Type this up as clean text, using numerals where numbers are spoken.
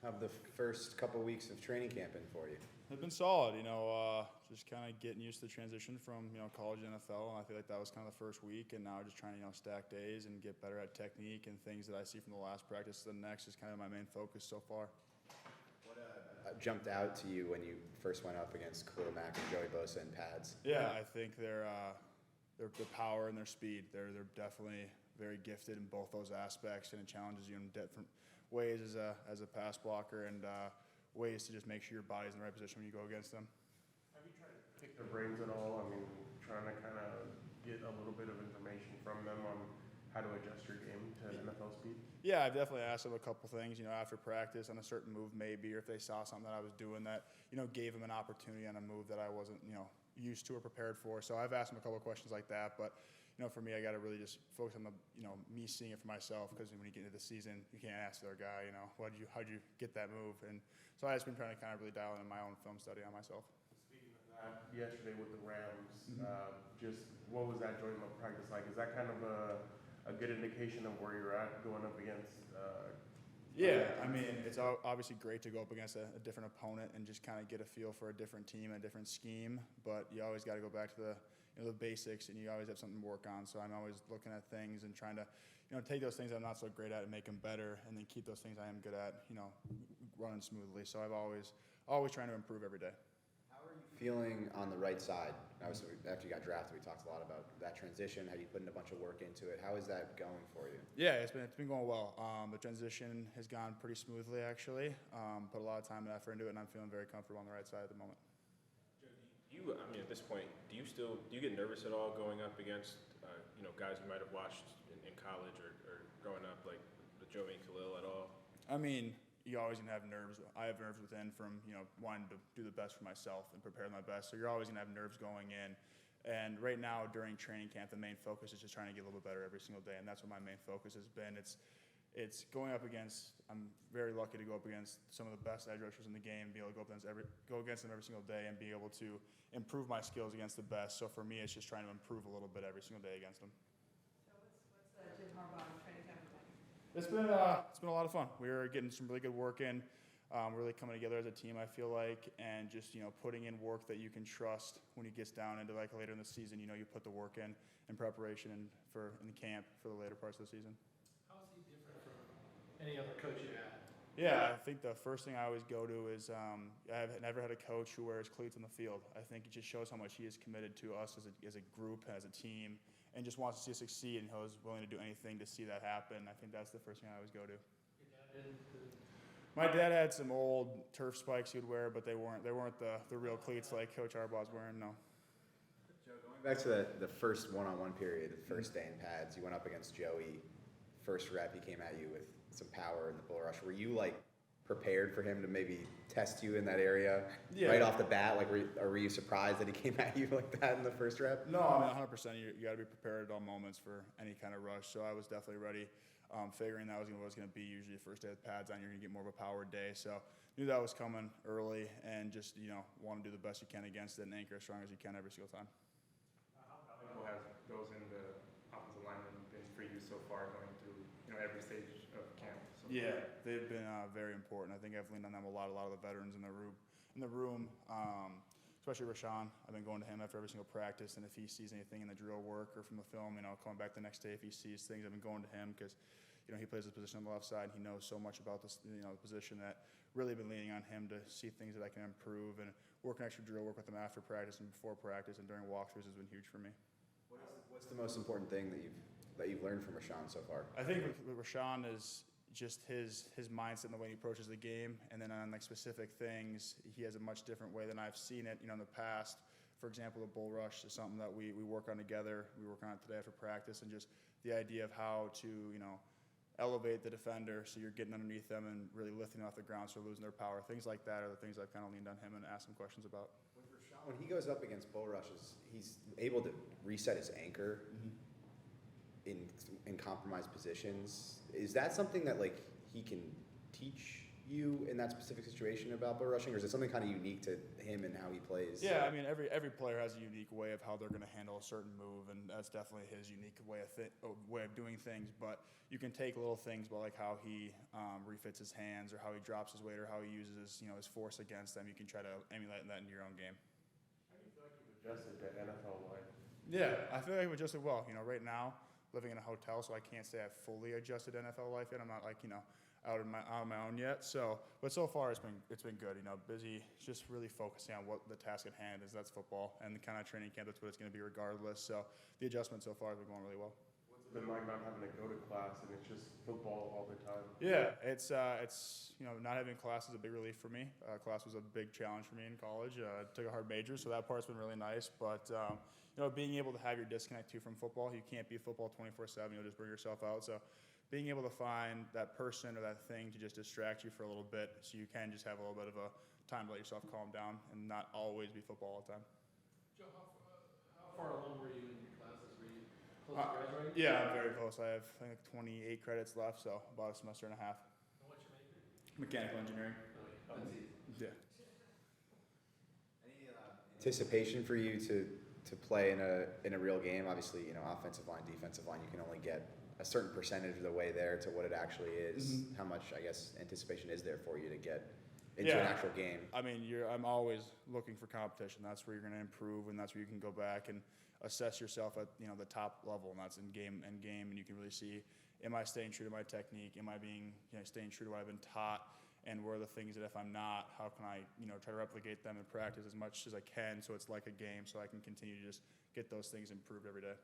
Have the first couple weeks of training camp been for you? It's been solid, just kind of getting used to the transition from, college to NFL. And I feel like that was kind of the first week, and now just trying to, stack days and get better at technique and things that I see from the last practice to the next is kind of my main focus so far. What jumped out to you when you first went up against Khalil, Mack, and Joey Bosa in pads? Yeah, I think their power and their speed. They're definitely very gifted in both those aspects, and it challenges you in different ways as a pass blocker and ways to just make sure your body's in the right position when you go against them. Have you tried to pick their brains at all? I mean, trying to kind of get a little bit of information from them on how to adjust your game to NFL speed? Yeah, I've definitely asked them a couple things, after practice on a certain move maybe, or if they saw something that I was doing that, gave them an opportunity on a move that I wasn't, used to or prepared for. So I've asked them a couple of questions like that, but for me, I got to really just focus on me seeing it for myself, because when you get into the season, you can't ask the other guy, how'd you get that move? And so I've just been trying to kind of really dial in my own film study on myself. Speaking of that, yesterday with the Rams, just what was that joint of practice like? Is that kind of a good indication of where you're at going up against? Yeah, I mean, it's obviously great to go up against a different opponent and just kind of get a feel for a different team, a different scheme. But you always got to go back to the basics, and you always have something to work on. So I'm always looking at things and trying to, take those things I'm not so great at and make them better, and then keep those things I am good at, running smoothly. So I've always trying to improve every day. How are you feeling on the right side? Obviously, after you got drafted, we talked a lot about that transition. How you putting a bunch of work into it? How is that going for you? Yeah, it's been going well. The transition has gone pretty smoothly, actually. Put a lot of time and effort into it, and I'm feeling very comfortable on the right side at the moment. At this point, do you get nervous at all going up against, guys you might have watched in college or growing up, like the Joey and Khalil at all? I mean, you always gonna have nerves. I have nerves within from, wanting to do the best for myself and prepare my best. So you're always gonna have nerves going in. And right now during training camp, the main focus is just trying to get a little bit better every single day. And that's what my main focus has been. It's going up against, I'm very lucky to go up against some of the best edge rushers in the game, be able to go against them every single day and be able to improve my skills against the best. So for me, it's just trying to improve a little bit every single day against them. So what's the Jim Harbaugh training camp like? It's been a lot of fun. We're getting some really good work in, really coming together as a team, I feel like, and just, putting in work that you can trust when it gets down into like later in the season, you put the work in preparation and in the camp for the later parts of the season. How is he different from any other coach you had? Yeah, I think the first thing I always go to is I've never had a coach who wears cleats on the field. I think it just shows how much he is committed to us as a group, as a team, and just wants to see us succeed, and he's willing to do anything to see that happen. I think that's the first thing I always go to. Your dad didn't? My dad had some old turf spikes he would wear, but they weren't the real cleats like Coach Harbaugh's wearing, no. Joe, going back to the first one-on-one period, the first day in pads, you went up against Joey. First rep, he came at you with some power in the bull rush. Were you prepared for him to maybe test you in that area right off the bat? Were you surprised that he came at you like that in the first rep? No, I mean 100%. You got to be prepared at all moments for any kind of rush. So I was definitely ready, figuring that was going to be usually the first day with pads on. You're going to get more of a powered day. So knew that was coming early, and just want to do the best you can against it and anchor as strong as you can every single time. How valuable has those in the offensive linemen been for you so far, going through every stage of camp? Yeah, they've been very important. I think I've leaned on them a lot of the veterans in the room, especially Rashawn. I've been going to him after every single practice, and if he sees anything in the drill work or from the film, coming back the next day if he sees things, I've been going to him because he plays his position on the left side. He knows so much about this, the position that really been leaning on him to see things that I can improve, and working extra drill work with him after practice and before practice and during walkthroughs has been huge for me. What's the most important thing that you've learned from Rashawn so far? I think with Rashawn is just his mindset and the way he approaches the game, and then on specific things, he has a much different way than I've seen it, in the past. For example, the bull rush is something that we work on together. We work on it today after practice, and just the idea of how to, elevate the defender so you're getting underneath them and really lifting off the ground so they're losing their power. Things like that are the things I've kind of leaned on him and asked him questions about. With Rashawn, when he goes up against bull rushes, he's able to reset his anchor in compromised positions. Is that something that he can teach you in that specific situation about bull rushing, or is it something kind of unique to him and how he plays? Yeah, I mean, every player has a unique way of how they're going to handle a certain move, and that's definitely his unique way of doing things. But you can take little things about like how he refits his hands, or how he drops his weight, or how he uses his force against them. You can try to emulate that into your own game. How do you feel like you've adjusted to NFL life? Yeah, I feel like I've adjusted well. Right now, living in a hotel, so I can't say I've fully adjusted to NFL life yet. I'm not like out on my own yet. So, but so far it's been good. Busy, just really focusing on what the task at hand is. That's football, and the kind of training camp. That's what it's going to be regardless. So the adjustment so far has been going really well. What's it been like not having to go to class and it's just football all the time? Yeah, it's not having class is a big relief for me. Class was a big challenge for me in college. I took a hard major, so that part's been really nice. But being able to have your disconnect too from football, you can't be football 24/7. You'll just burn yourself out. So being able to find that person or that thing to just distract you for a little bit, so you can just have a little bit of a time to let yourself calm down and not always be football all the time. Joe, how far along were you in your classes? Were you close to graduating? Yeah, I'm very close. I have 28 credits left, so about a semester and a half. And what's your major? Mechanical engineering. That's easy. Yeah. Any anticipation for you to play in a real game? Obviously, offensive line, defensive line, you can only get a certain percentage of the way there to what it actually is. Mm-hmm. How much, I guess, anticipation is there for you to get into an actual game? I mean, I'm always looking for competition. That's where you're going to improve, and that's where you can go back and assess yourself at the top level, and that's in game, and you can really see, am I staying true to my technique? Am I being staying true to what I've been taught? And where are the things that if I'm not, how can I try to replicate them in practice as much as I can, so it's like a game, so I can continue to just get those things improved every day.